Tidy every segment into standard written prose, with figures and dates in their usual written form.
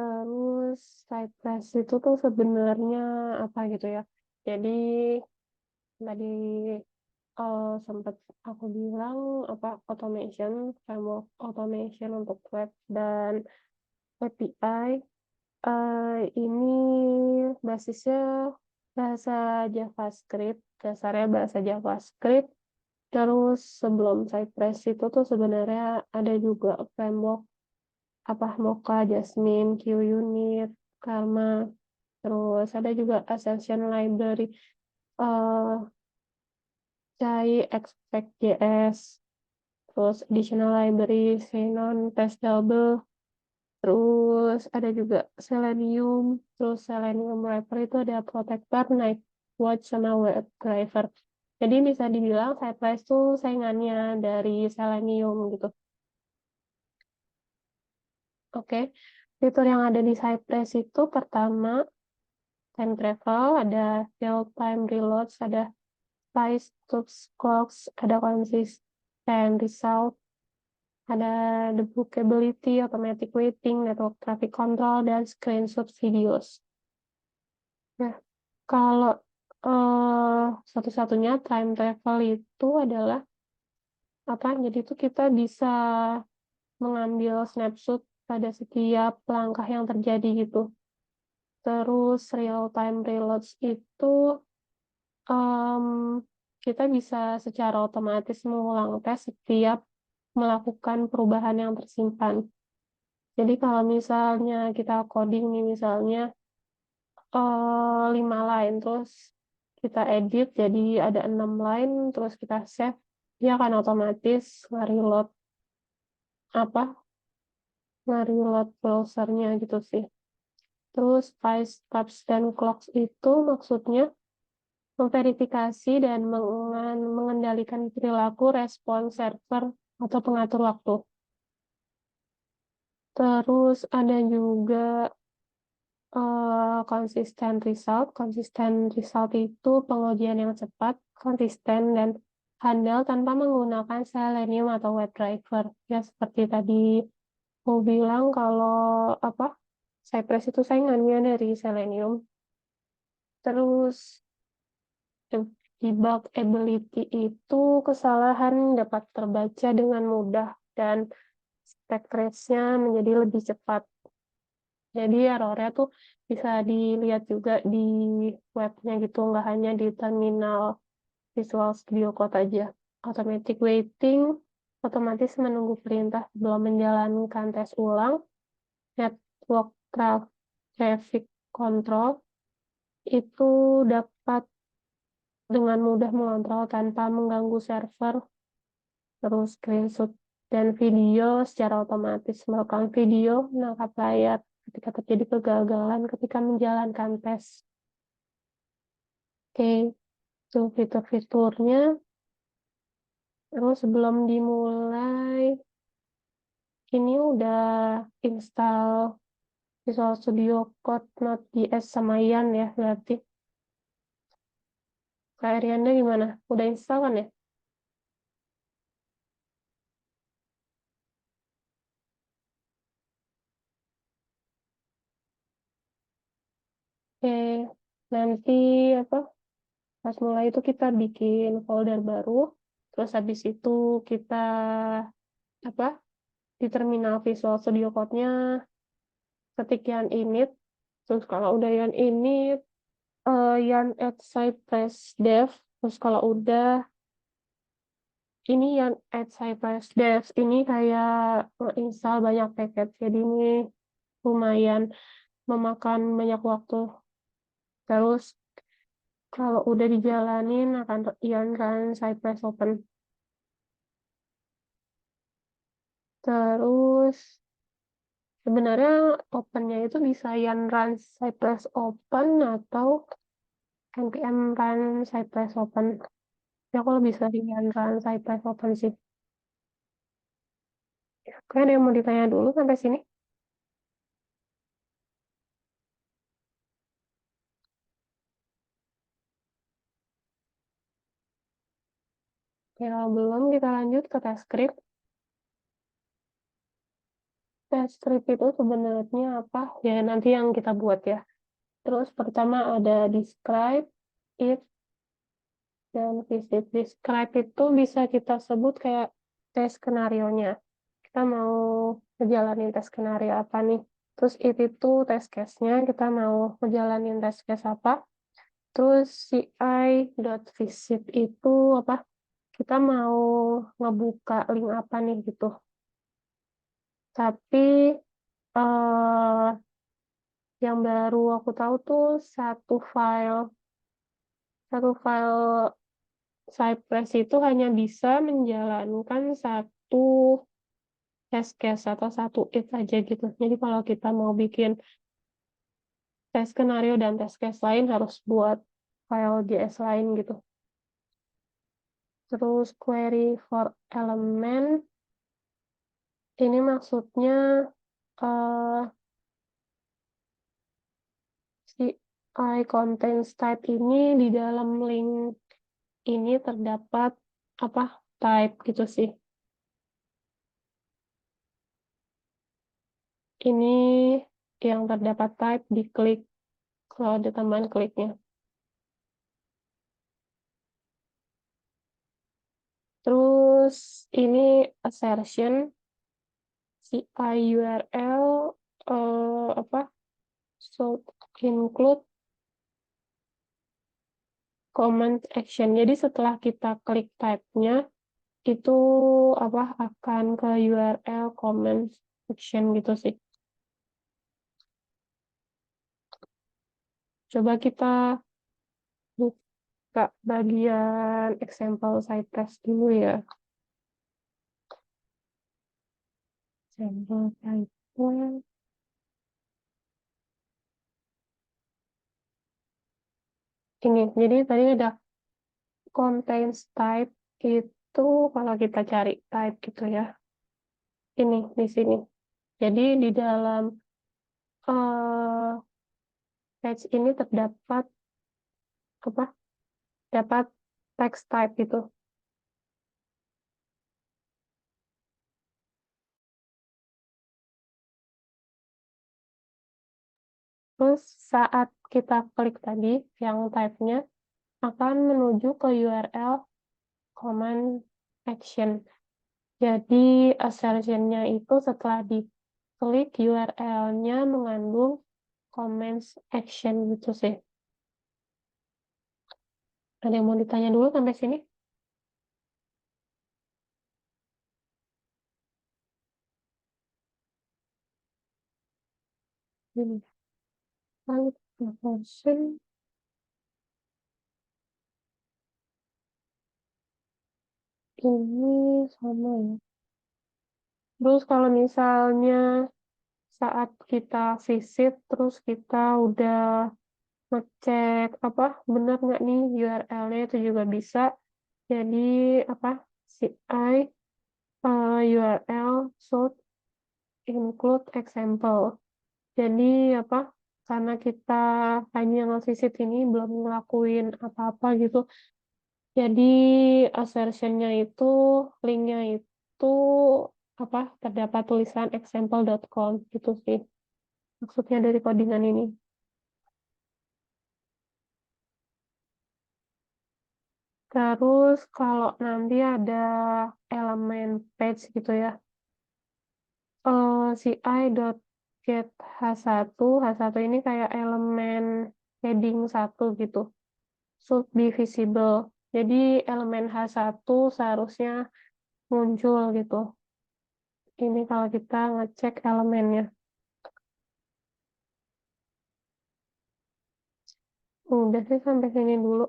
Terus Cypress itu tuh sebenarnya apa gitu ya. Jadi tadi sempat aku bilang apa automation, framework automation untuk web dan API. Ini basisnya bahasa JavaScript, dasarnya bahasa JavaScript. Terus sebelum Cypress itu tuh sebenarnya ada juga framework apa Mocha, Jasmine, QUnit, Karma. Terus ada juga Ascension Library, eh Chai, Expect.js, terus additional library, Xenon, Testable, terus ada juga Selenium, terus Selenium wrapper itu ada Protector, Nightwatch, sama WebDriver. Jadi bisa dibilang Cypress tuh saingannya dari Selenium gitu. Oke, fitur yang ada di Cypress itu pertama time travel, ada real time reloads, ada spice tools clocks, ada consistent result, ada debugability, automatic waiting, network traffic control, dan screenshot videos. Nah, kalau satu-satunya time travel itu adalah apa? Jadi itu kita bisa mengambil snapshot pada setiap langkah yang terjadi gitu. Terus real time reloads itu em, kita bisa secara otomatis mengulang tes setiap melakukan perubahan yang tersimpan. Jadi kalau misalnya kita coding nih misalnya 5 line terus kita edit jadi ada 6 line terus kita save, dia akan otomatis nge-reload apa nge-reload browsernya gitu sih. Terus spice tabs dan clocks itu maksudnya memverifikasi dan mengendalikan perilaku respon server atau pengatur waktu. Terus ada juga konsisten result. Konsisten result itu pengujian yang cepat, konsisten, dan handal tanpa menggunakan Selenium atau WebDriver. Ya, seperti tadi mau bilang kalau apa Cypress itu saingannya dari Selenium. Terus debug ability itu kesalahan dapat terbaca dengan mudah dan stack trace-nya menjadi lebih cepat. Jadi errornya tuh bisa dilihat juga di webnya gitu, nggak hanya di terminal Visual Studio Code aja. Automatic waiting, otomatis menunggu perintah sebelum menjalankan tes ulang. Network traffic control itu dapat dengan mudah mengontrol tanpa mengganggu server. Terus screenshot dan video secara otomatis merekam video, menangkap layar ketika terjadi kegagalan ketika menjalankan tes. Oke, itu fitur-fiturnya. Terus sebelum dimulai, ini udah install Visual Studio Code Node.js sama Yan ya, berarti. Kak Arianda gimana? Udah install kan ya? Oke, nanti apa? Pas mulai itu kita bikin folder baru, terus habis itu kita apa? Di terminal Visual Studio Code-nya ketik Yan init, terus kalau udah Yan init, Yan add Cypress dev, terus kalau udah ini yang add Cypress Devs ini kayak install banyak paket, jadi ini lumayan memakan banyak waktu. Terus kalau udah dijalanin akan ion kan Cypress Open. Terus sebenarnya opennya itu bisa yang run Cypress Open atau npm run Cypress Open. Ya aku lebih sering yang run Cypress Open sih. Kalian ada yang mau ditanya dulu sampai sini? Ya, kalau belum kita lanjut ke test script. Test script itu sebenarnya apa? Ya nanti yang kita buat ya. Terus pertama ada describe, it, dan visit. Describe itu bisa kita sebut kayak tes skenario-nya. Kita mau ngejalanin tes skenario apa nih? Terus it itu test case-nya, kita mau ngejalanin test case apa? Terus ci.visit itu apa? Kita mau ngebuka link apa nih gitu. Tapi eh yang baru aku tahu tuh satu file Cypress itu hanya bisa menjalankan satu test case atau satu if aja gitu. Jadi kalau kita mau bikin test skenario dan test case lain harus buat file JS lain gitu. Terus query for element ini maksudnya eh si I contains type ini di dalam link ini terdapat apa type gitu sih. Ini yang terdapat type diklik kalau ada tambahan kliknya. Terus ini assertion si URL apa should include command action. Jadi setelah kita klik type-nya itu apa akan ke URL command action gitu sih. Coba kita buka bagian example Cypress dulu ya. Example Cypress. Ini, jadi tadi ada contains type itu kalau kita cari type gitu ya. Ini di sini. Jadi di dalam eh, page ini terdapat apa? Dapat text type itu. Terus saat kita klik tadi yang type-nya akan menuju ke URL command action. Jadi assertion-nya itu setelah diklik URL-nya mengandung commands action gitu sih. Ada yang mau ditanya dulu sampai sini? Hmm. Lalu function ini sama ya. Terus kalau misalnya saat kita visit, terus kita udah ngecek apa benar nggak nih URL-nya itu juga bisa. Jadi apa CI URL should include example. Jadi apa karena kita hanya nge-visit ini belum ngelakuin apa-apa gitu. Jadi assertion-nya itu linknya itu apa terdapat tulisan example.com gitu sih maksudnya dari codingan ini. Terus kalau nanti ada elemen page gitu ya, si i.get h1 ini kayak elemen heading satu gitu, should be visible. Jadi elemen H1 seharusnya muncul gitu. Ini kalau kita ngecek elemennya. Udah sih sampai sini dulu.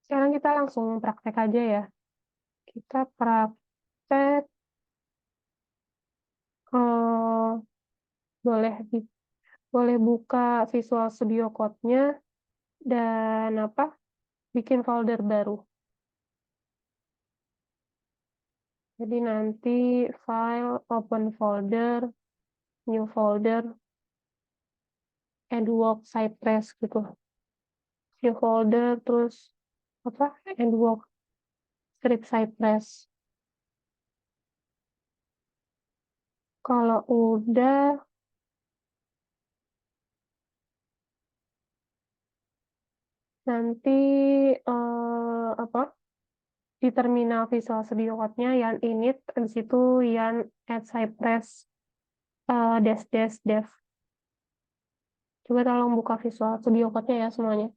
Sekarang kita langsung praktek aja ya. Kita praktek eh, boleh boleh buka Visual Studio Code-nya dan apa? Bikin folder baru. Jadi nanti file, open folder, new folder, and work Cypress gitu. New folder terus apa? And work script Cypress. Kalau udah, nanti apa? Di terminal Visual Studio Code-nya Yan init, di situ Yan add Cypress dash dash dev. Coba tolong buka Visual Studio Code-nya ya semuanya.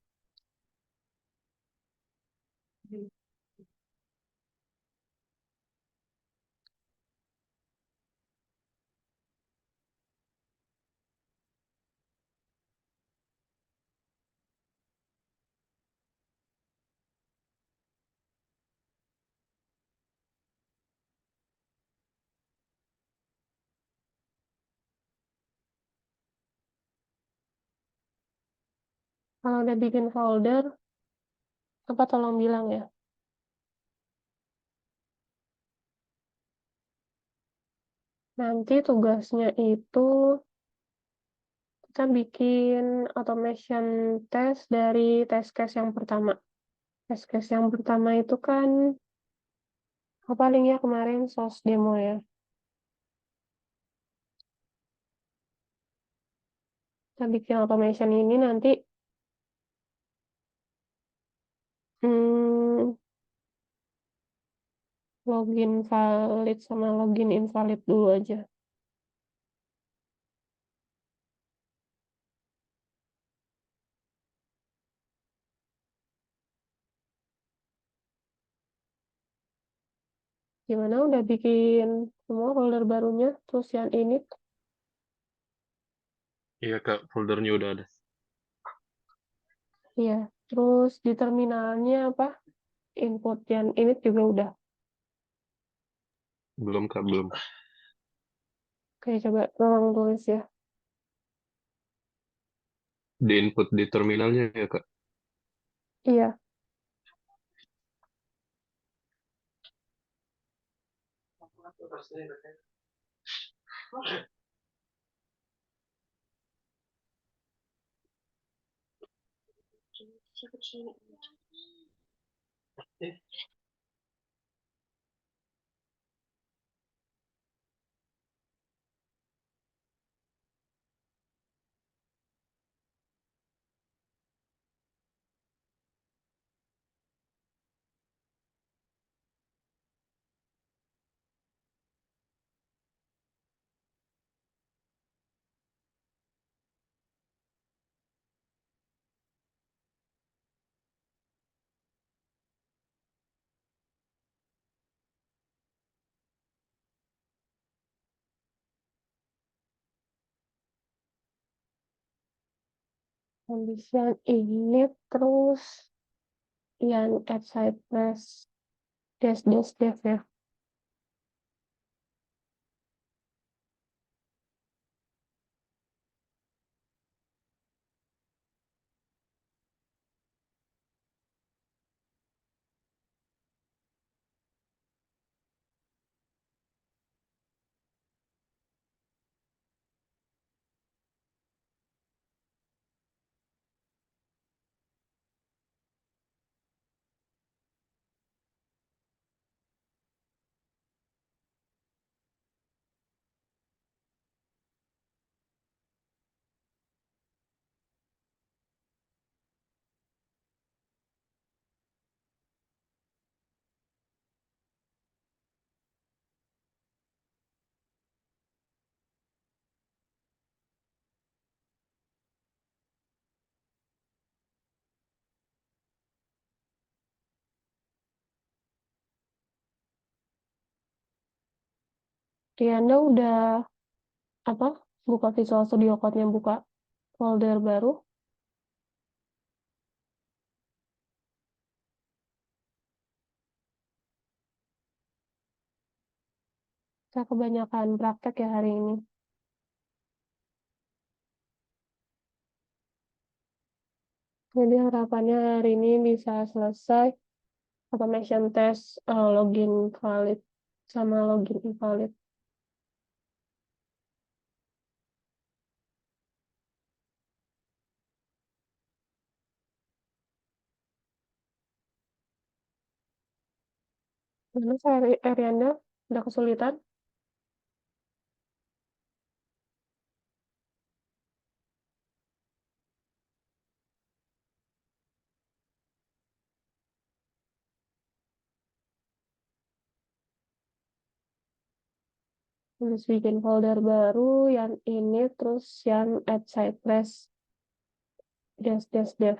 Kalau udah bikin folder, apa tolong bilang ya. Nanti tugasnya itu kita bikin automation test dari test case yang pertama. Test case yang pertama itu kan apa linknya kemarin source demo ya. Kita bikin automation ini nanti hmm, login valid sama login invalid dulu aja. Gimana udah bikin semua folder barunya, terus yang ini, Iya Kak, foldernya udah ada. ya. Terus di terminalnya apa? Input yang ini juga udah. Belum Kak, belum. Oke, coba tolong tulis ya. Di input di terminalnya ya Kak. Iya, condition ini terus yang add Cypress dash dash dev ya. Anda udah apa? Buka Visual Studio Code-nya, buka folder baru. Saya kebanyakan praktek ya hari ini. Jadi harapannya hari ini bisa selesai automation test login valid sama login invalid. Mana saya Arianda udah kesulitan? Terus bikin folder baru, yang ini, terus yang add Cypress, dash dash dev.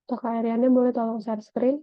Untuk Kak Ariana boleh tolong share screen.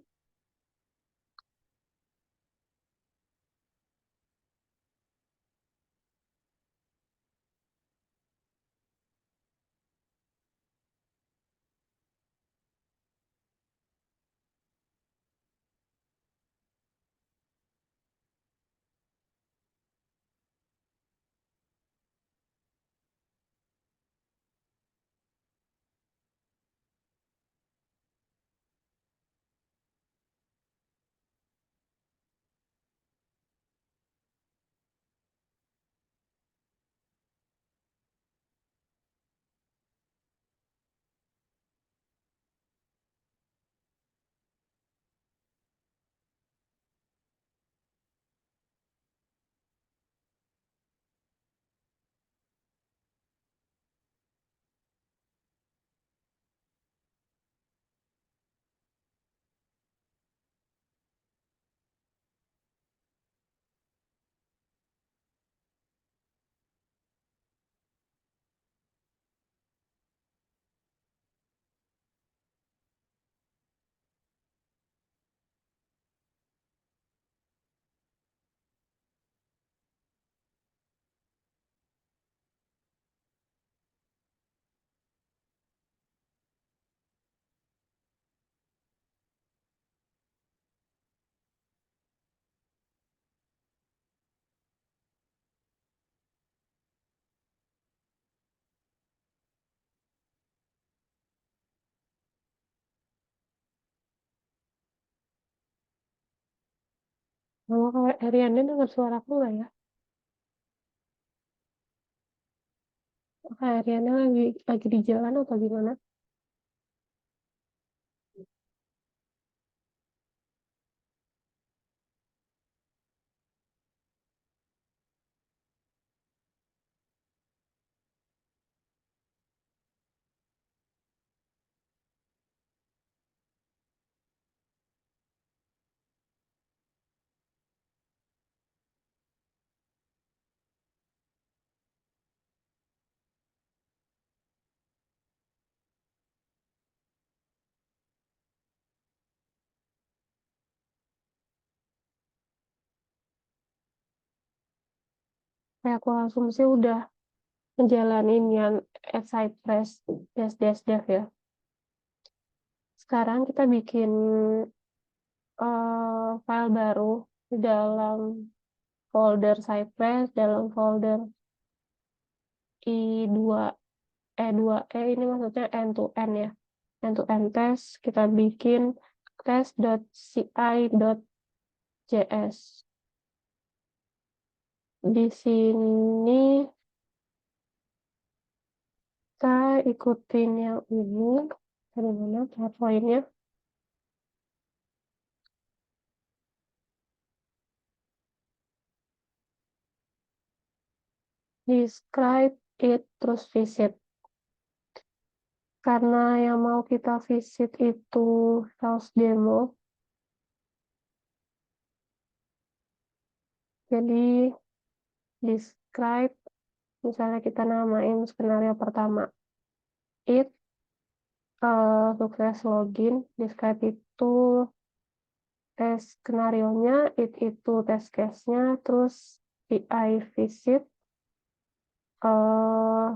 Kalau Kak Ariana dengar suaraku nggak ya? Kak Ariana lagi di jalan atau gimana? Kayak aku langsung sih udah ngejalanin yang at Cypress dash dash dev ya. Sekarang kita bikin file baru di dalam folder Cypress, dalam folder i2 E2E ini maksudnya end to end ya. End to end test kita bikin test.ci.js. Di sini kita ikutin yang ini. Dari mana powerpoint. Describe it, terus visit. Karena yang mau kita visit itu house demo, jadi describe, misalnya kita namain skenario pertama, it, sukses login, describe itu tes skenario-nya, it itu test case-nya, terus PI visit, eh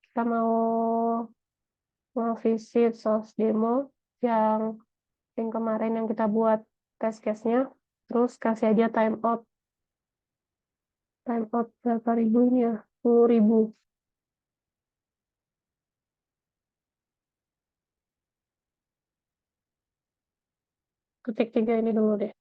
kita mau visit source demo yang kemarin yang kita buat test case-nya, terus kasih aja time out berapa ribunya, 10.000. Ketik 3 ini dulu deh.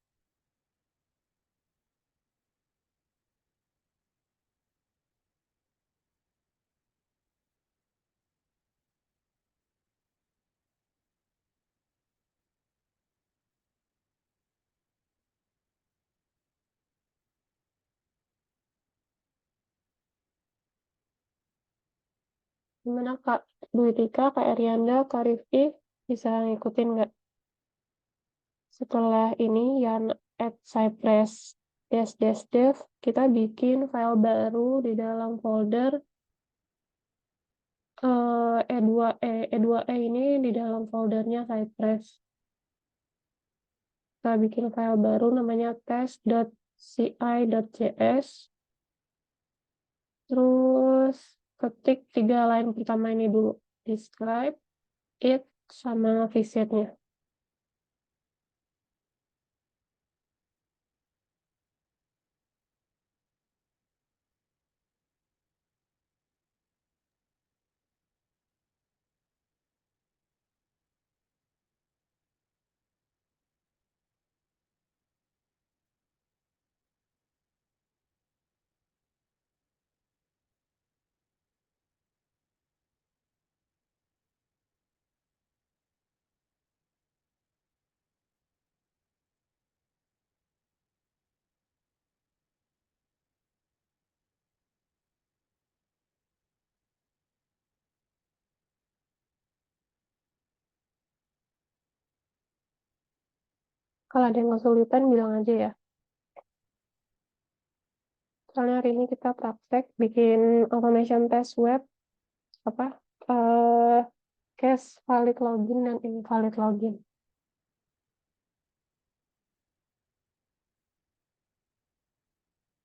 Gimana Kak Dwi Tika, Kak Erianda, Kak Rifki, bisa ngikutin nggak? Setelah ini yang at Cypress dash dash dev, kita bikin file baru di dalam folder E2E. E2E ini di dalam foldernya Cypress. Kita bikin file baru namanya test.ci.js. Terus ketik 3 line pertama ini dulu. Describe, it, sama visitnya. Kalau ada yang kesulitan bilang aja ya. Soalnya hari ini kita praktek bikin automation test web apa eh case valid login dan invalid login.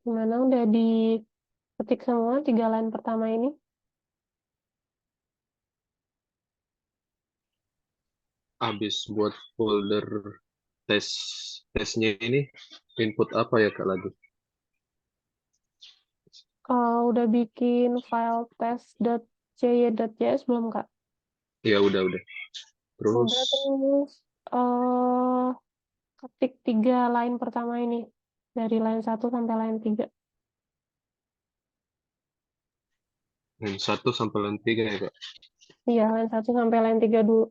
Gimana udah diketik semua 3 line pertama ini? Habis buat folder tes tesnya ini input apa ya Kak lagi? Udah bikin file test.cy.js belum Kak? Ya udah. Terus Udah terus eh ketik 3 line pertama ini dari line 1 sampai line 3. line 1 sampai line 3 ya Kak. Iya, line 1 sampai line 3 dulu.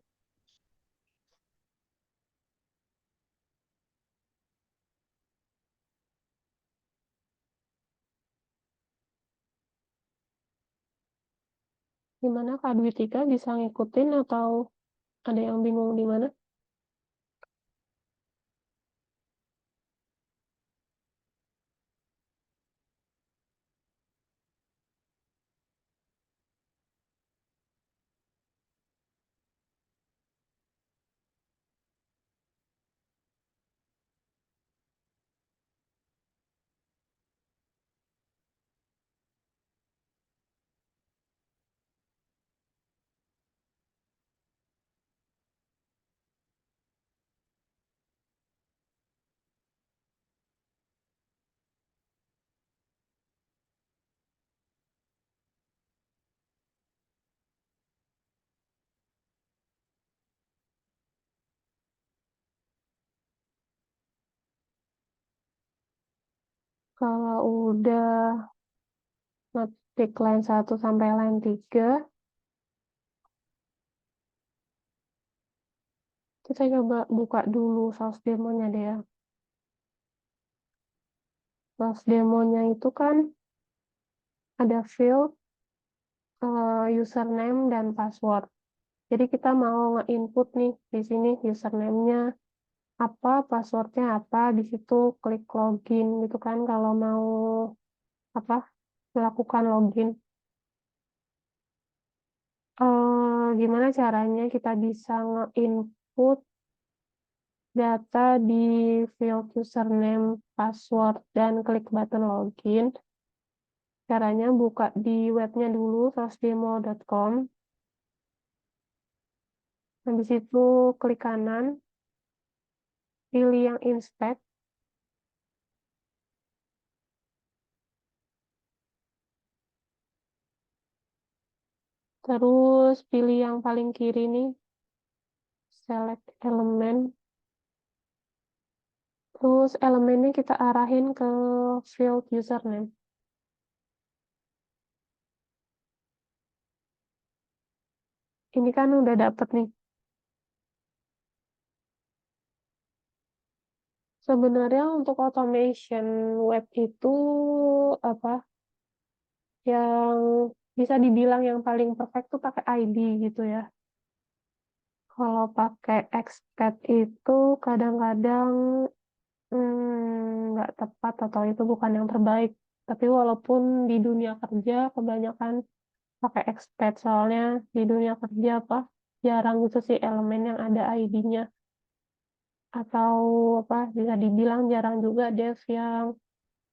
Gimana Kak Dwi Tika bisa ngikutin atau ada yang bingung di mana? Kalau udah ngetik line 1 sampai line 3, kita coba buka dulu source demonya deh ya. Source demonya itu kan ada field username dan password. Jadi kita mau nge-input nih di sini username-nya apa, passwordnya apa, di situ klik login gitu kan kalau mau apa melakukan login. Gimana caranya kita bisa nge-input data di field username, password, dan klik button login. Caranya buka di webnya dulu, sourcedemo.com. Habis itu klik kanan, pilih yang inspect, terus pilih yang paling kiri nih, select elemen. Terus elemennya kita arahin ke field username. Ini kan udah dapet nih. Sebenarnya untuk automation web itu apa yang bisa dibilang yang paling perfect tuh pakai ID gitu ya. Kalau pakai expat itu kadang-kadang nggak tepat atau itu bukan yang terbaik. Tapi walaupun di dunia kerja kebanyakan pakai expat, soalnya di dunia kerja apa jarang gitu sih elemen yang ada ID-nya, atau apa bisa dibilang jarang juga dev yang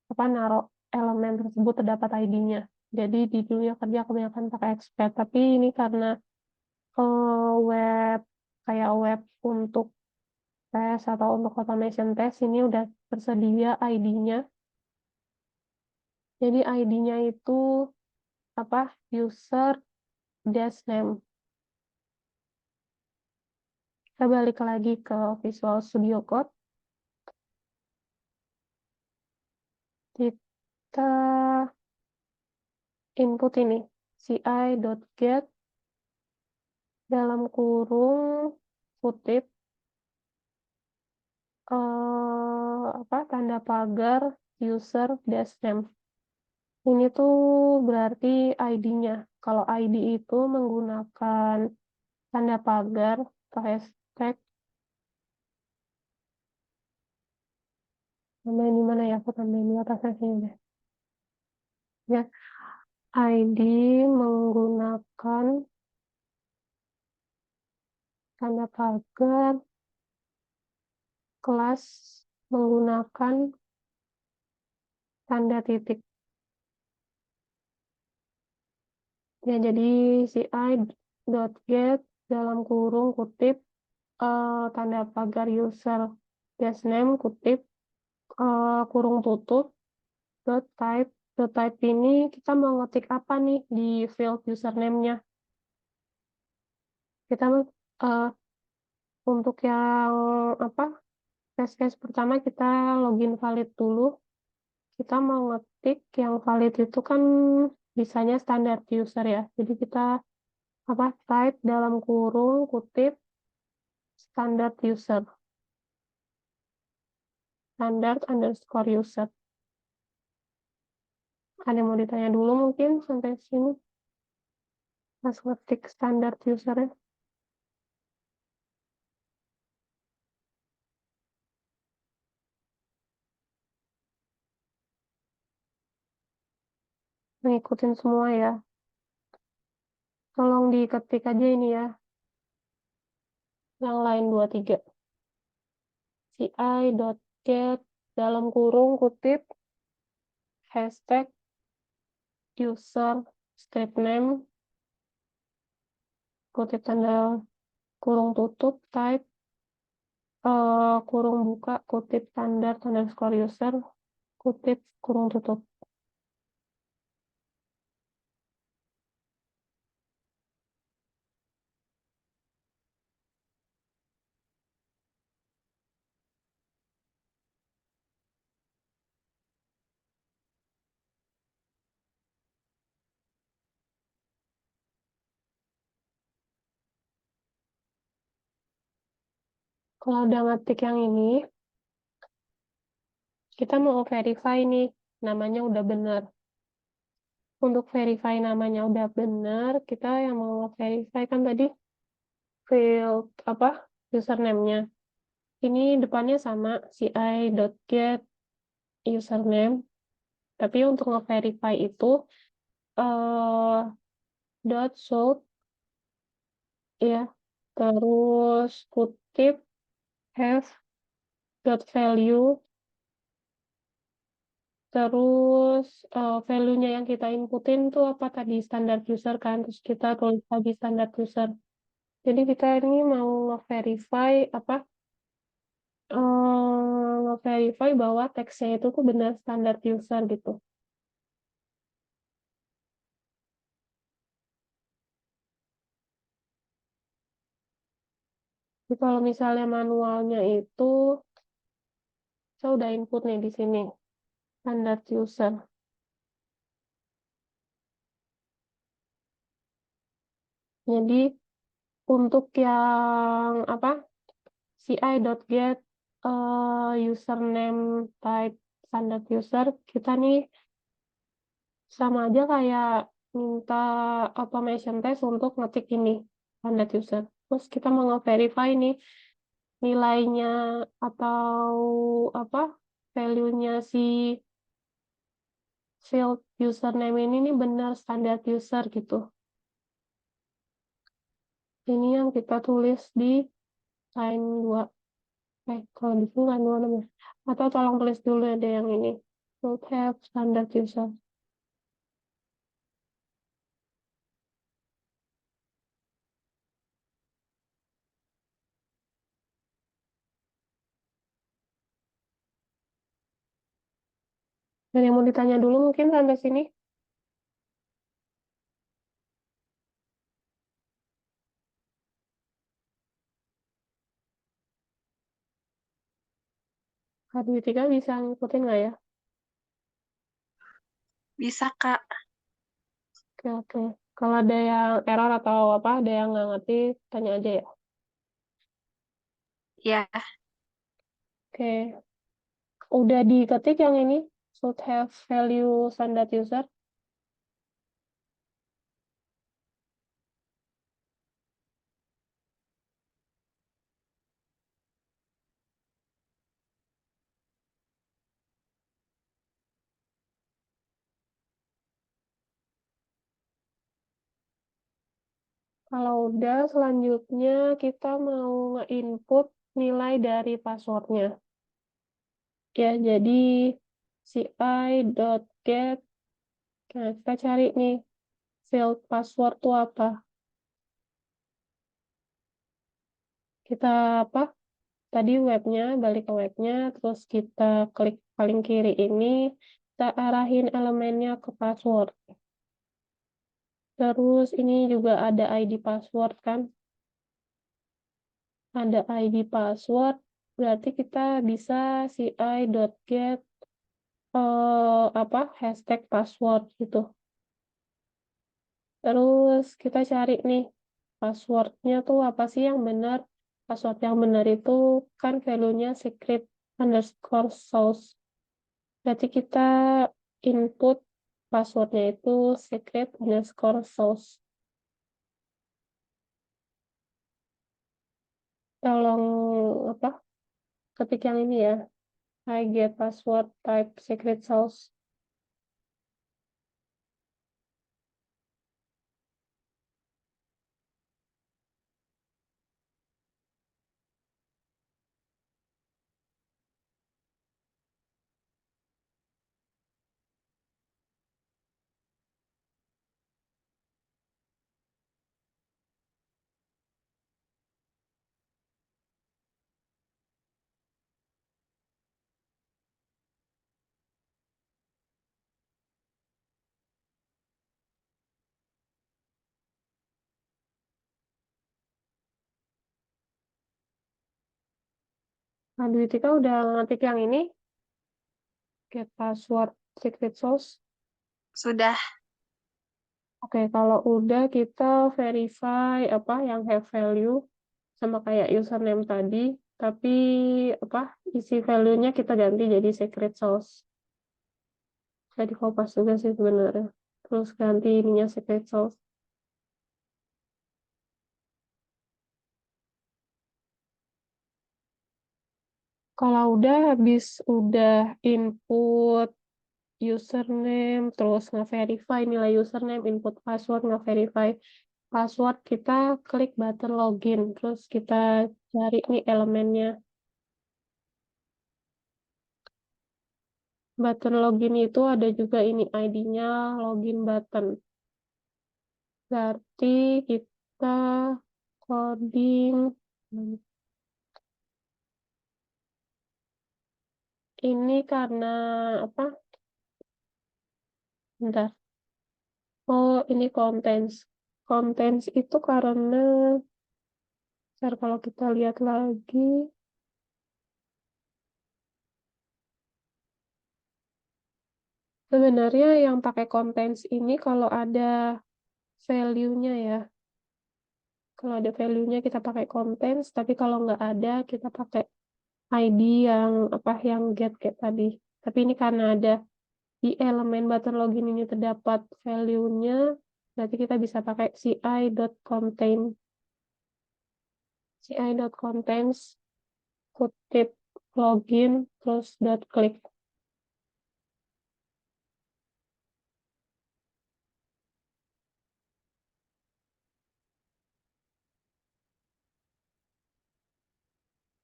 apa naruh elemen tersebut terdapat ID-nya. Jadi di dunia kerja kebanyakan pakai expat. Tapi ini karena web kayak web untuk tes atau untuk automation test ini udah tersedia ID-nya. Jadi ID-nya itu apa? User dash name. Kita balik lagi ke Visual Studio Code. Kita input ini ci.get dalam kurung kutip apa tanda pagar user dash name. Ini tuh berarti ID-nya. Kalau ID itu menggunakan tanda pagar atau hashtag. Namanya di mana ya? Aku tambahin di atasnya sini deh. Ya, ID menggunakan tanda pagar, kelas menggunakan tanda titik. Ya, jadi ci.get dalam kurung kutip tanda pagar user dash name kutip kurung tutup dot type. Dot type ini kita mau ngetik apa nih di field username-nya. Kita uh, untuk yang apa case pertama kita login valid dulu. Kita mau ngetik yang valid itu kan bisanya standar user ya. Jadi kita apa type dalam kurung kutip standard user. Standard underscore user. Ada yang mau ditanya dulu mungkin sampai sini pas ngetik standard usernya. Ngikutin semua ya. Tolong diketik aja ini ya. Yang lain 23. ci.get dalam kurung kutip hashtag user script name kutip tanda kurung tutup type kurung buka kutip standar underscore user kutip kurung tutup. Kalau udah ngetik yang ini, kita mau verify nih, namanya udah bener. Untuk verify namanya udah bener, kita yang mau verify kan tadi field apa username-nya. Ini depannya sama ci.get username, tapi untuk nge-verify itu eh show ya, terus kutip have value, terus value-nya yang kita inputin tuh apa tadi standar user kan, terus kita tulis lagi standar user. Jadi kita ini mau verify apa verify bahwa teksnya itu tuh benar standar user gitu. Jadi kalau misalnya manualnya itu saya udah input nih di sini standar user. Jadi untuk yang apa ci.get username type standard user kita nih sama aja kayak minta automation test untuk ngetik ini standard user. Terus kita mau nge-verify nih nilainya atau apa value-nya si field username ini nih benar standar user gitu. Ini yang kita tulis di line 2. Kalau di sini line 2 namanya. Atau tolong tulis dulu ada yang ini. Should have standard user. Dan yang mau ditanya dulu mungkin sampai sini. Kak Dwi Tika bisa ngikutin nggak ya? Bisa, Kak. Oke, oke. Kalau ada yang error atau apa, ada yang nggak ngerti, tanya aja ya. Ya, Oke. Udah diketik yang ini, should have value standard user. Kalau udah, selanjutnya kita mau nge-input nilai dari passwordnya. Ya, jadi ci.get. Nah, kita cari nih, field password itu apa. Kita apa? Tadi webnya, balik ke webnya, terus kita klik paling kiri ini, kita arahin elemennya ke password. Terus ini juga ada ID password kan? Ada ID password, berarti kita bisa ci.get apa hashtag password gitu. Terus kita cari nih passwordnya tuh apa sih yang benar? Password yang benar itu kan value-nya secret underscore sauce. Berarti kita input passwordnya itu secret underscore sauce. Tolong apa? Ketik yang ini ya. I get password type secret sauce. Nah, Dwitika udah ngetik yang ini, get password secret sauce. sudah. Oke, kalau udah kita verify apa yang have value sama kayak username tadi, tapi apa isi value-nya kita ganti jadi secret sauce. Jadi kopas juga sih sebenarnya. Terus ganti ininya secret sauce. Kalau udah input username, terus nge-verify nilai username, input password, nge-verify password, kita klik button login, terus kita cari nih elemennya. Button login itu ada juga ini ID-nya login button. Berarti kita coding ini karena apa? Bentar. Oh, ini contents. Contents itu karena ntar kalau kita lihat lagi, sebenarnya yang pakai contents ini kalau ada value-nya ya. Kalau ada value-nya kita pakai contents, tapi kalau nggak ada kita pakai ID yang apa yang get tadi. Tapi ini karena ada di elemen button login ini terdapat value-nya, berarti kita bisa pakai ci.contains kutip login terus dot click.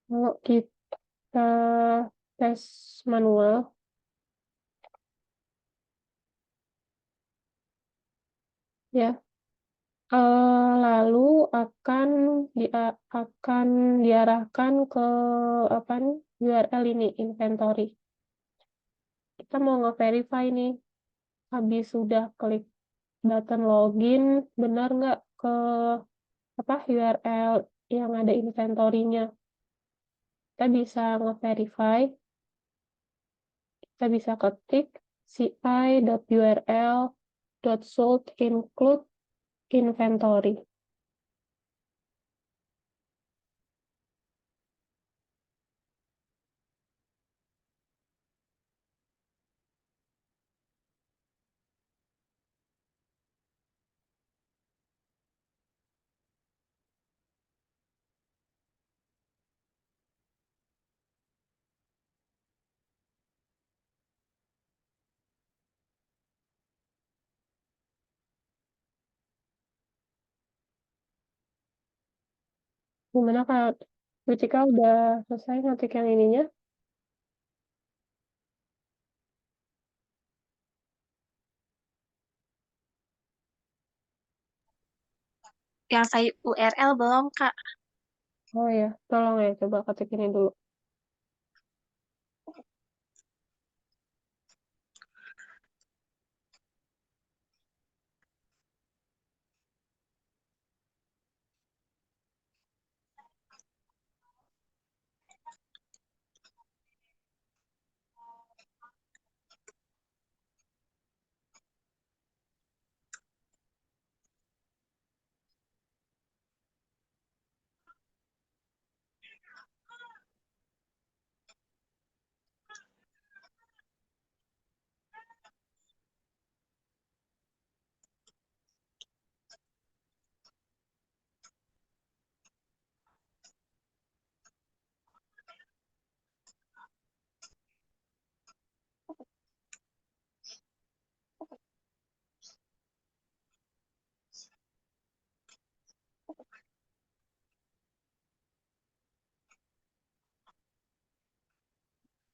Kalau kita tes manual, ya, lalu akan diarahkan ke apa nih, URL ini inventory. Kita mau nge-verify nih, habis sudah klik button login, benar nggak ke apa URL yang ada inventory-nya. Kita bisa nge-verify, kita bisa ketik ci.url.sold include inventory. Gimana kalau Kritika udah selesai ngetik yang ininya? Yang saya URL belum, Kak. Oh ya, tolong ya, coba ketik ini dulu.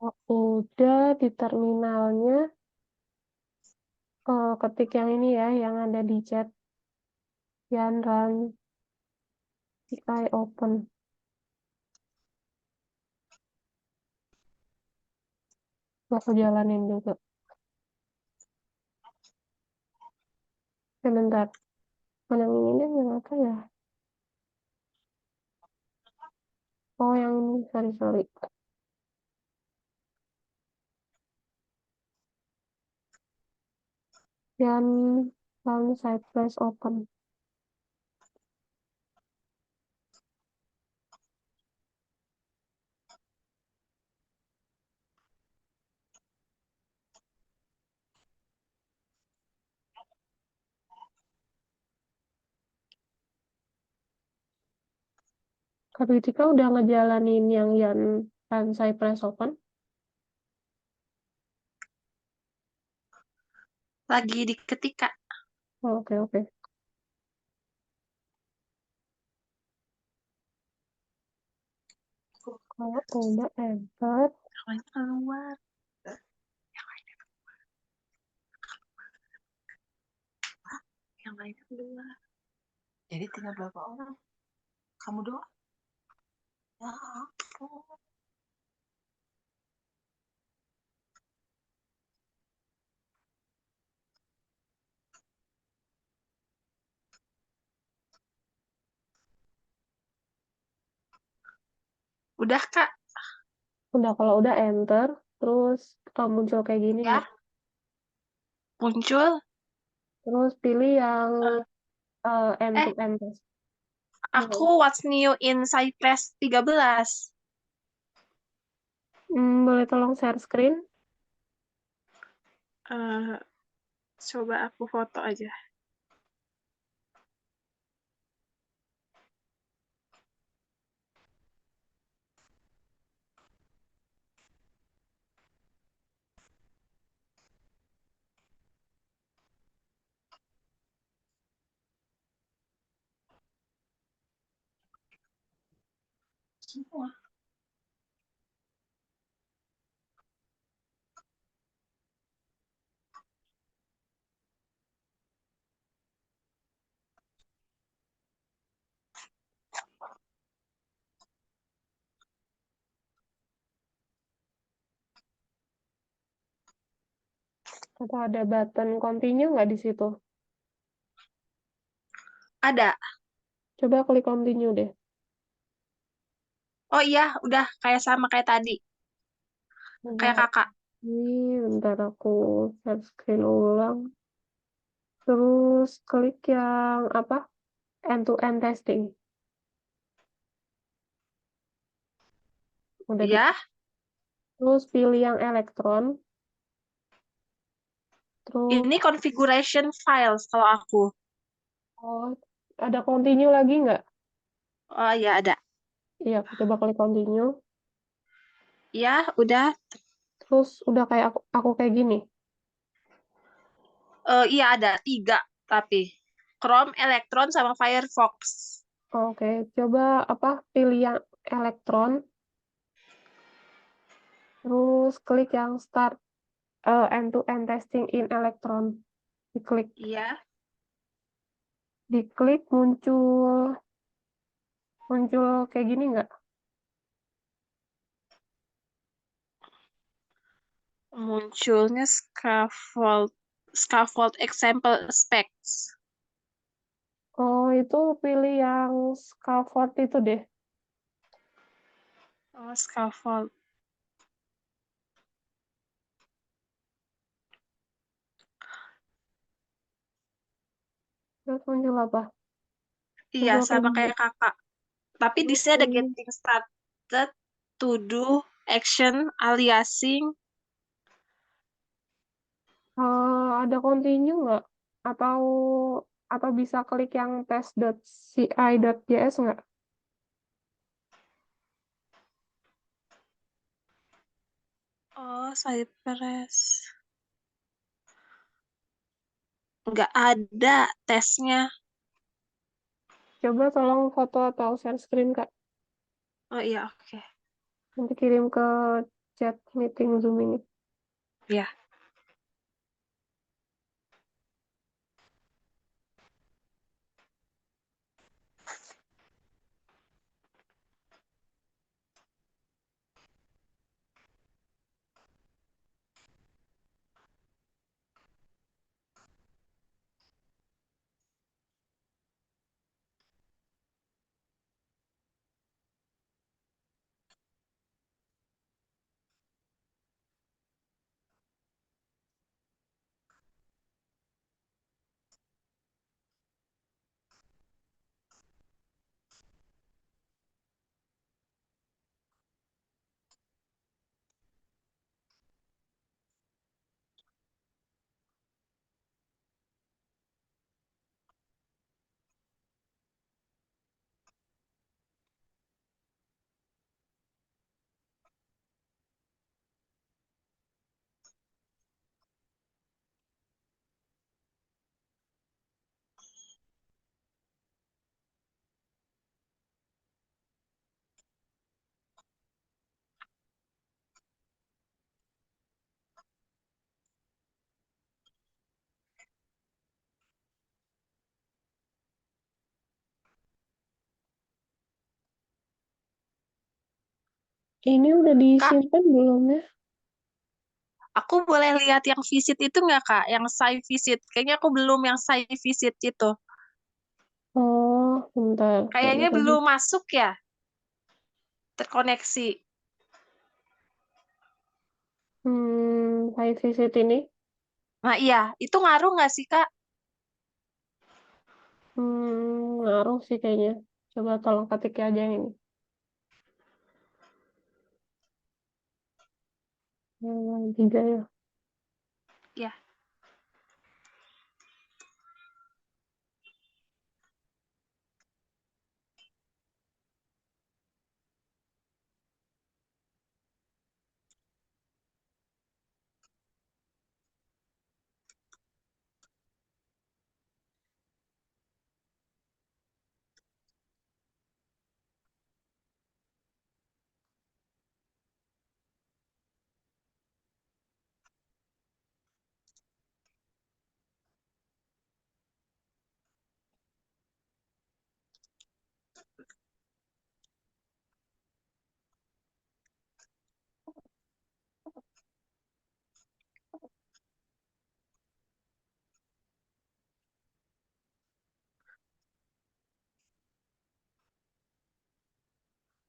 Oh, udah di terminalnya, ketik yang ini ya, yang ada di chat, yang run CI open. Aku jalanin juga. Sebentar. Mana yang ini yang apa ya? Oh, yang ini. Sorry. Yang run side flash open. Kak Kritika udah ngejalanin yang run side flash open. Lagi diketik, Kak. Oh, oke. Kalau udah enter, Namanya keluar. Yang lainnya keluar. Jadi tinggal berapa orang? Kamu doang? Ya ampun. Udah, Kak. kalau udah enter, terus muncul kayak gini Ya, nih. muncul. Terus pilih yang end Eh, to end test. aku what's new in Cypress 13. Boleh tolong share screen? Eh, coba aku foto aja. Semua. Atau ada button continue nggak di situ? Ada. Coba klik continue deh. Oh iya, udah kayak sama kayak tadi. Kayak Bentar, kakak. bentar aku share screen ulang. Terus klik yang apa? End-to-end testing. Udah di, Ya, terus pilih yang elektron. Terus, ini configuration files kalau aku. oh, ada continue lagi nggak? Oh iya ada. Iya, aku coba klik continue. Ya, udah. Terus udah kayak aku kayak gini. Iya ada tiga tapi Chrome, Electron, sama Firefox. Oke, coba apa? Pilih yang elektron. Terus klik yang start end-to-end testing in elektron. Diklik. Iya, Diklik muncul muncul kayak gini nggak? munculnya scaffold example specs. Oh, itu pilih yang scaffold itu deh. Oh, scaffold. Terus muncul apa? Iya, Coba sama klik. kayak kakak. Tapi di Terus sini ada pilih. getting started, to do, action, aliasing. Ada continue nggak? Atau bisa klik yang test.ci.js nggak? Oh, Cypress. Nggak ada tesnya. Coba tolong foto atau share screen, Kak. Oh iya, oke. Nanti kirim ke chat meeting Zoom ini. Ya. Ini udah Kak, disimpan belum ya? aku boleh lihat yang visit itu nggak, Kak? Yang site visit. Kayaknya aku belum yang site visit itu. Oh, bentar. Mana Kayaknya tadi? belum masuk ya, terkoneksi. High visit ini. Nah iya, itu ngaruh nggak sih, Kak? Ngaruh sih kayaknya. Coba tolong ketik aja yang ini. Yang tiga ya. Ya,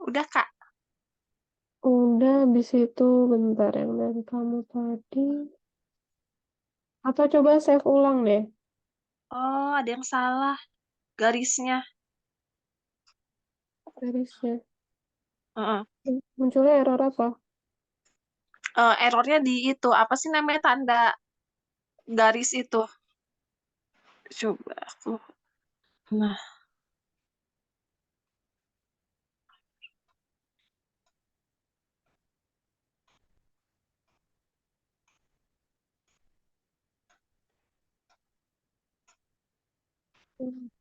udah Kak. Udah, habis itu bentar yang dari kamu tadi. Atau coba save ulang deh, Oh, ada yang salah garisnya. garisnya. Heeh. Munculnya error apa? Errornya di itu, apa sih namanya tanda garis itu? Coba aku. Nah,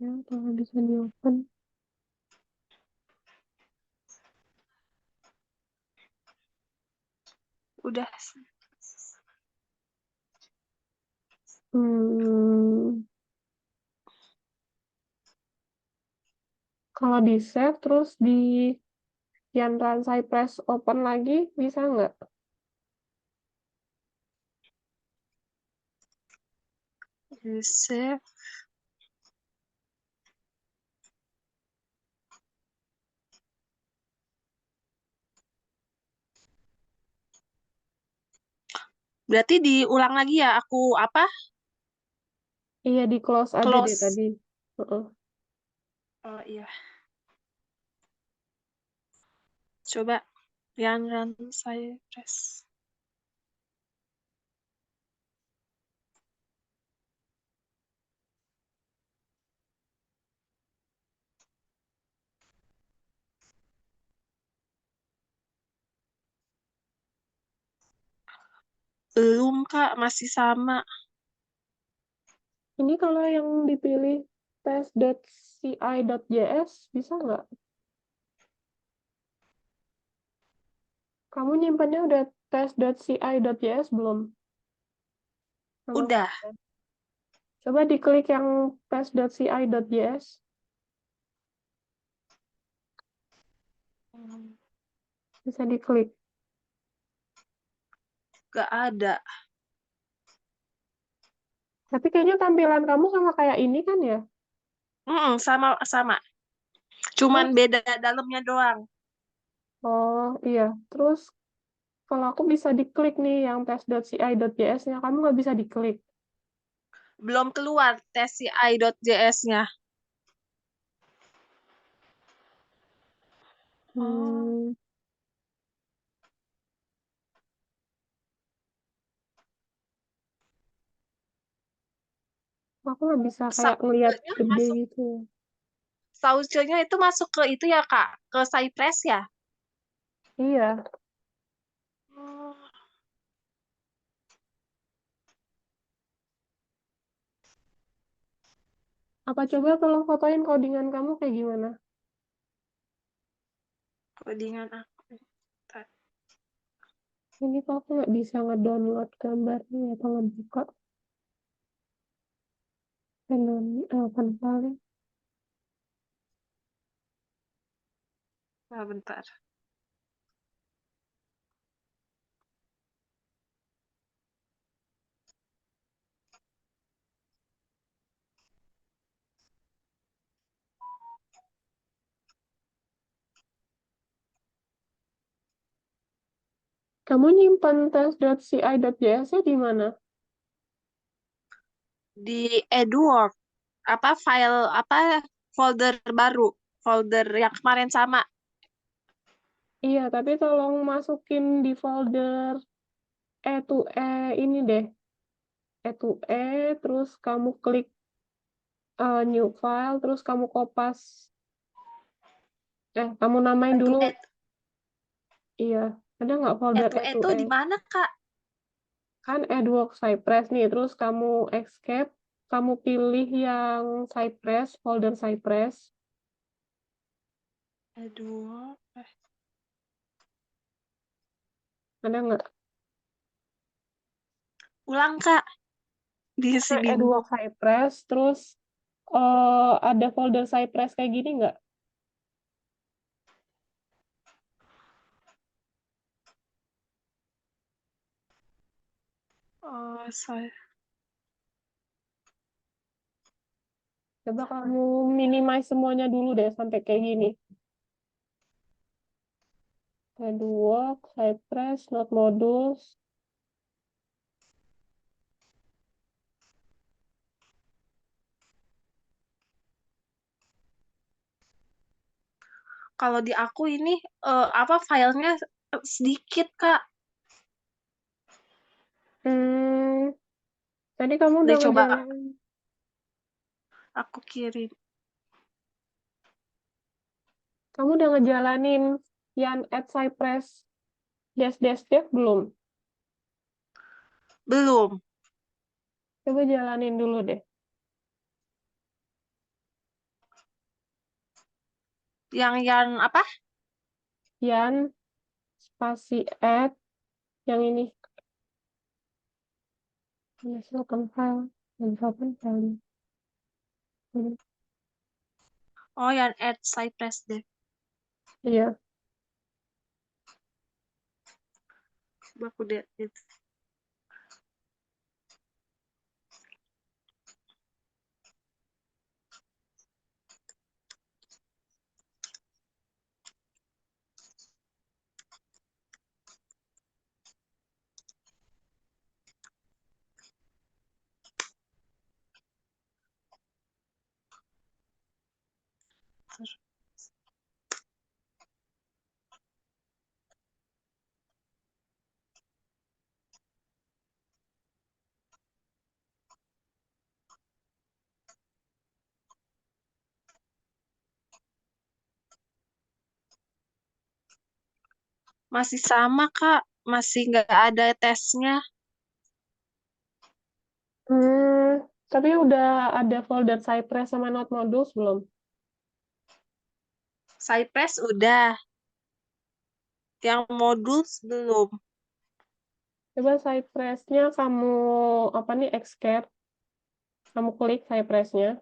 Ya, kalau bisa di-open. udah. Hmm, kalau di-save, terus di yang saya press open lagi, bisa nggak? Di save. Berarti diulang lagi ya, aku apa? Iya, di close aja deh Close. tadi. Heeh. Oh iya. Coba yang saya press. Belum Kak, masih sama. Ini kalau yang dipilih test.ci.js, bisa nggak? Kamu nyimpannya udah test.ci.js belum? Sama Udah. coba diklik yang test.ci.js, bisa diklik. Gak ada. Tapi kayaknya tampilan kamu sama kayak ini kan ya? Sama-sama. Cuman Terus, beda dalamnya doang. oh iya, terus kalau aku bisa diklik nih yang test.ci.js-nya, kamu nggak bisa diklik. Belum keluar tes CI.js-nya. Oh, Hmm, aku nggak bisa kayak ngeliat saucenya gede masuk. gitu. Saucenya itu masuk ke itu ya Kak, ke Cypress ya. Iya, Oh, apa coba tolong fotoin codingan kamu kayak gimana? codingan aku. Bentar. Ini kok aku nggak bisa ngedownload gambarnya atau ngebuka paling. Nah, bentar. Kamu nyimpan test.ci.js-nya di mana? Di Edward, apa file apa folder baru, folder yang kemarin sama. Iya, tapi tolong masukin di folder E2E ini deh. E to E, terus kamu klik new file, terus kamu kopas. Kamu namain dulu. Iya, ada nggak folder E to itu E? di mana, Kak? Kan Edwork Cypress nih, terus kamu escape, kamu pilih yang Cypress, folder Cypress. Aduh. Ada nggak? Ulang, Kak. Diisi Edwork bingung. Cypress, terus ada folder Cypress kayak gini nggak? Oh, saya. Coba kamu minimize semuanya dulu deh sampai kayak gini. Edwork, Cypress, Node Modules. Kalau di aku ini apa filenya sedikit, Kak. Hmm, tadi kamu udah Udah coba ngejalanin. aku kirim. Kamu udah ngejalanin yang at Cypress dash dash dev belum? Belum. Coba jalanin dulu deh. Yang apa? Yan spasi add yang ini. Hasilkan file. Hasilkan file. Ini. Oh, yang add Cypress deh. Iya. Coba aku delete. Masih sama, Kak. Masih nggak ada tesnya. Tapi udah ada folder Cypress sama Node Modules belum? Cypress udah. Yang modul belum. Coba Cypress-nya kamu apa nih escape, kamu klik Cypress-nya.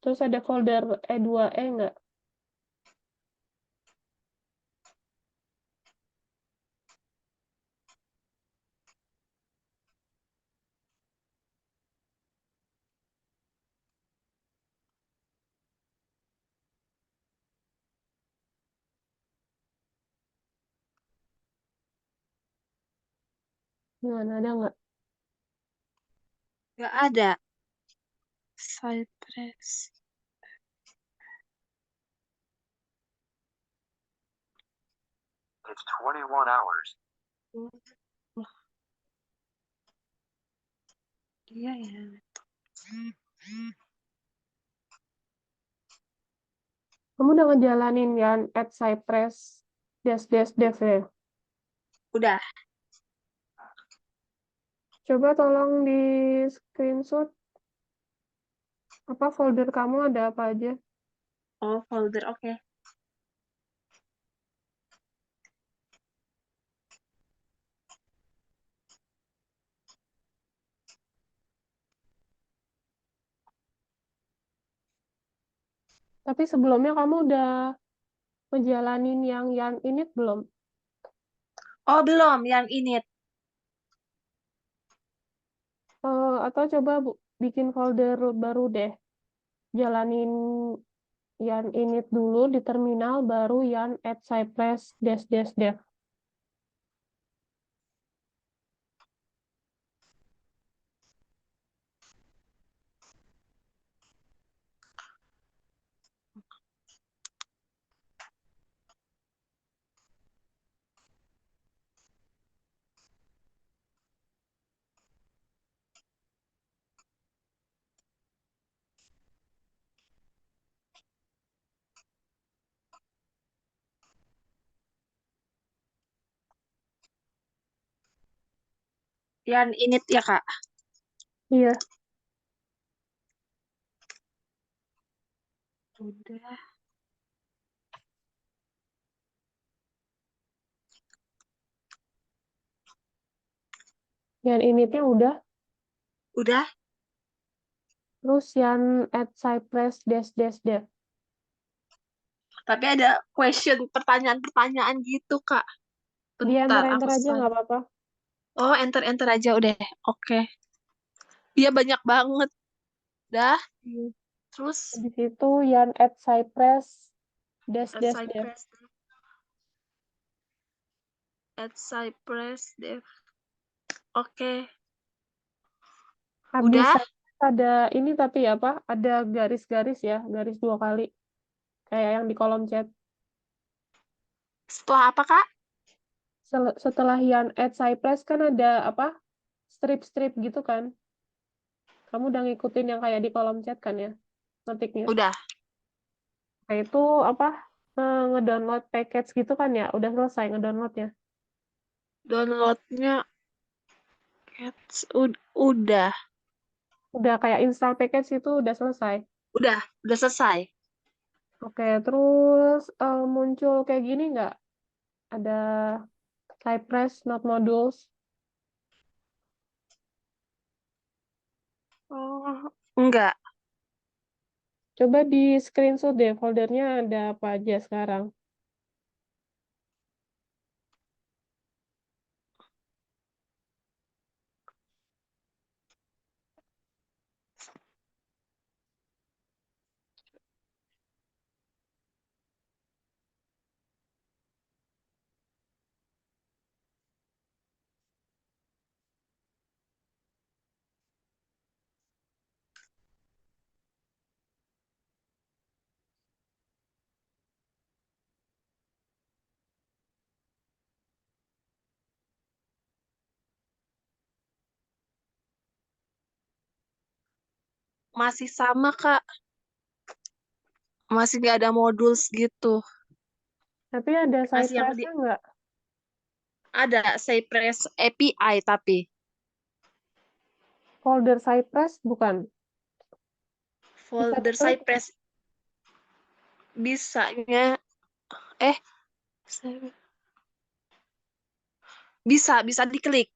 Terus ada folder E2E nggak? Gimana, ada nggak? Nggak ada. Cypress. It's 21 hours. Iya ya. Kamu udah ngejalanin yang at Cypress dash dash dev ya? Udah. Coba tolong di screenshot apa folder kamu ada apa aja. Oh, folder. Oke. Tapi sebelumnya kamu udah ngejalanin yang Yan Init belum? Oh, belum. Yang ini. Atau coba bikin folder baru deh. Jalanin Yan Init dulu di terminal, baru Yan at Cypress dash dash dev. Yang init ya, Kak? Iya, Udah. yang initnya udah. Udah? Terus yang at Cypress dash dash dash. Tapi ada pertanyaan-pertanyaan gitu, Kak. Di Bentar, enter-enter aku aja nggak apa-apa. Oh, enter-enter aja udah. Oke. Iya, banyak banget. Dah. Hmm. Terus, Habis itu yang at Cypress dash dash dash. Cypress. Cypress, Dev. Oke. Habis Udah? ada ini tapi apa? Ada garis-garis ya, garis 2 kali. Kayak yang di kolom chat. Setelah apa, Kak? Setelah yang at Cypress kan ada apa? Strip-strip gitu kan. Kamu udah ngikutin yang kayak di kolom chat kan ya? Ngetiknya. Udah. Nah itu apa? Ngedownload package gitu kan ya? Udah selesai ngedownloadnya. Downloadnya udah. Udah kayak install package itu udah selesai. Udah selesai. Oke, terus muncul kayak gini nggak? Ada Cypress, not modules. Oh, enggak. Coba di screenshot deh foldernya ada apa aja sekarang. Masih sama, Kak. Masih nggak ada modul gitu. Tapi ada Masih yang Cypress-nya nggak? ada Cypress API tapi Folder Cypress bukan? Bisa folder diklik, Cypress bisanya eh bisa diklik.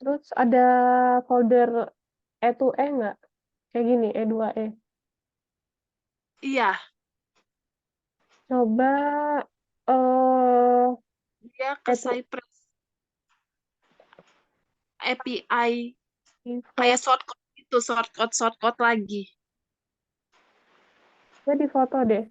terus ada folder E2E nggak? Kayak gini, E2E. Iya, Coba eh dia ke E2E Cypress API kayak di shortcut itu, shortcut lagi. coba di foto deh.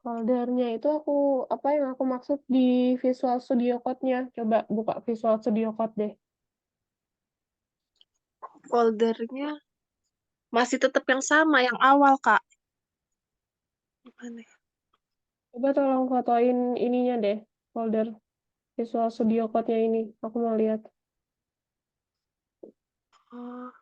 Foldernya itu apa yang aku maksud di Visual Studio Code-nya. Coba buka Visual Studio Code deh. Foldernya masih tetap yang sama, yang awal, Kak. Mana ya? Coba tolong fotoin ininya deh, folder Visual Studio Code-nya ini. Aku mau lihat. Oh,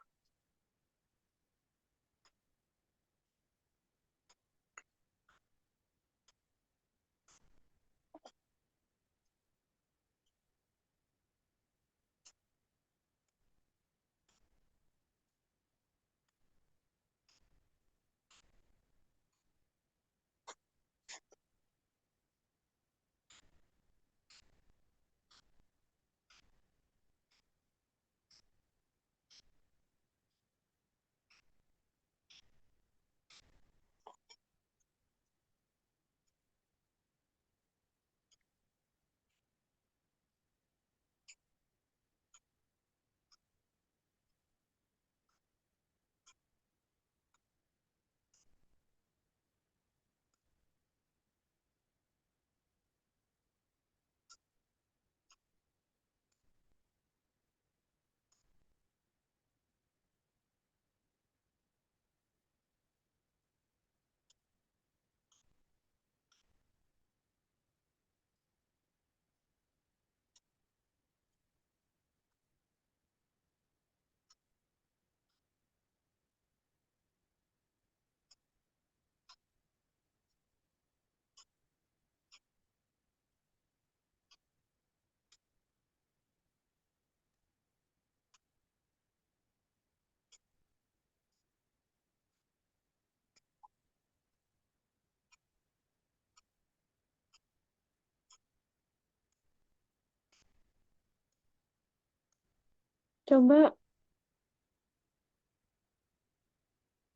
Coba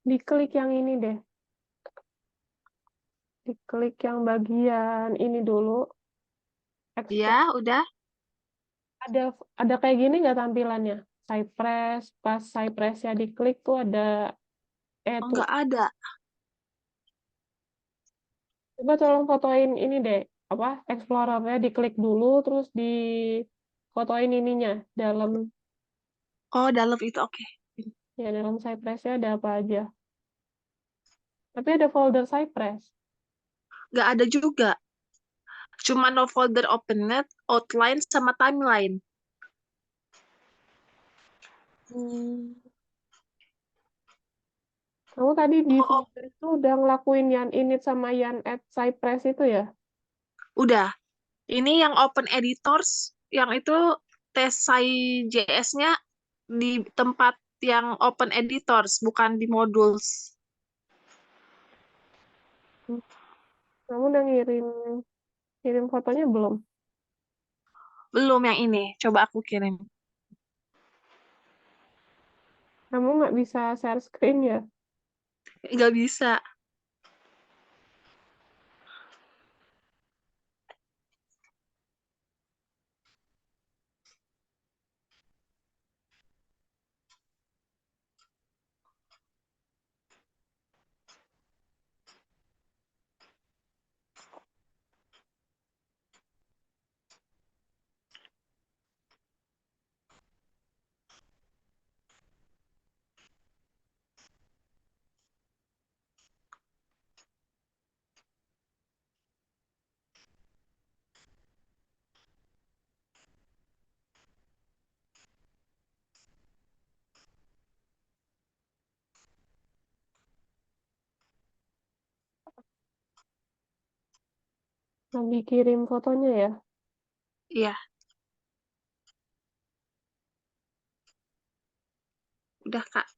diklik yang ini deh. Diklik yang bagian ini dulu. iya, Export. udah. Ada ada kayak gini nggak tampilannya? Cypress, pas Cypress-nya diklik tuh ada Oh, tuh. nggak ada. Coba tolong fotoin ini deh. Apa? Explorer-nya diklik dulu terus di fotoin ininya dalam Oh, dalam itu, oke. dalam Cypress-nya ada apa aja. Tapi ada folder Cypress. Nggak ada juga. Cuma no folder opened, outline, sama timeline. Hmm. Kamu tadi di Oh, oh, folder itu udah ngelakuin yan init sama yan add Cypress itu ya? udah. Ini yang open editors, yang itu tes JS-nya di tempat yang open editors, bukan di modules. Hmm. Kamu udah kirim fotonya belum? Belum yang ini. Coba aku kirim. Kamu nggak bisa share screen ya? Nggak bisa. Nanti kirim fotonya ya. Iya, udah, Kak.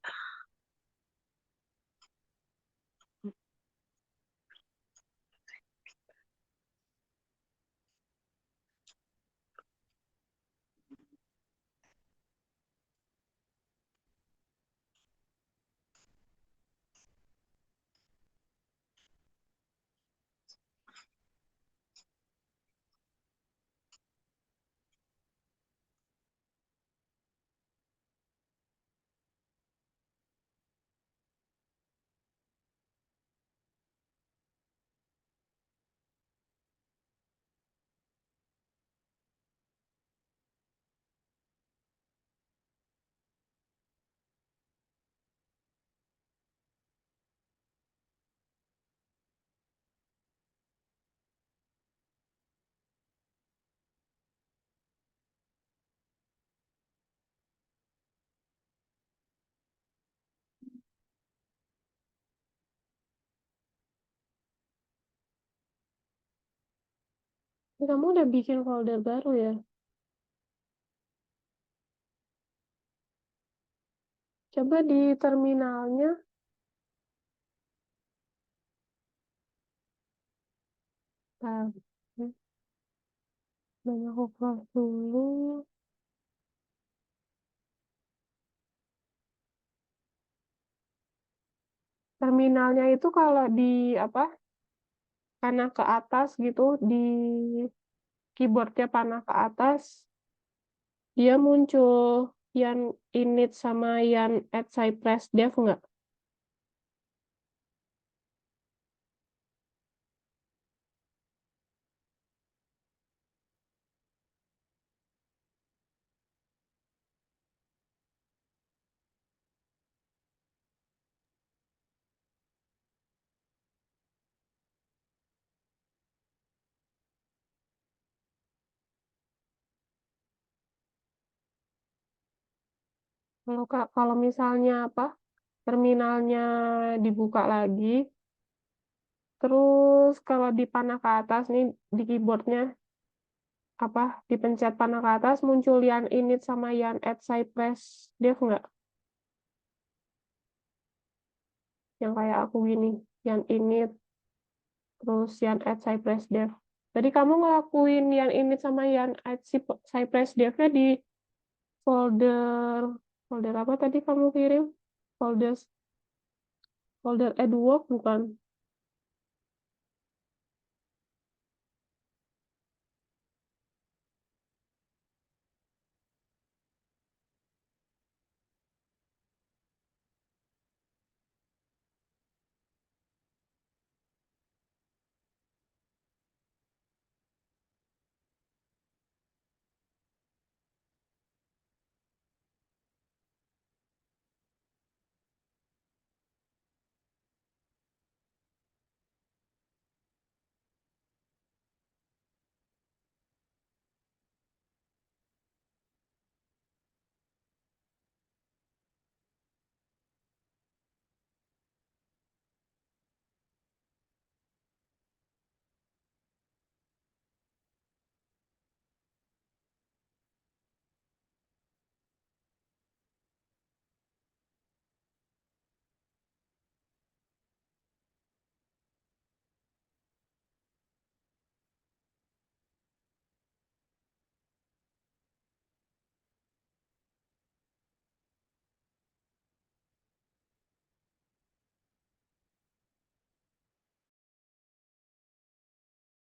Kamu udah bikin folder baru ya? Coba di terminalnya. Bentar. Banyak aku close dulu. Terminalnya itu kalau di apa? Panah ke atas gitu, di keyboardnya panah ke atas, dia muncul yang init sama yang add Cypress dev nggak? Kalau misalnya apa? Terminalnya dibuka lagi, terus kalau di panah ke atas nih di keyboardnya apa dipencet panah ke atas muncul yang init sama yang add Cypress dev nggak? Yang kayak aku gini, yang init terus yang add Cypress dev. Tadi kamu ngelakuin yang init sama yang add Cypress dev-nya di folder folder apa tadi kamu kirim? Folder folder edwork bukan?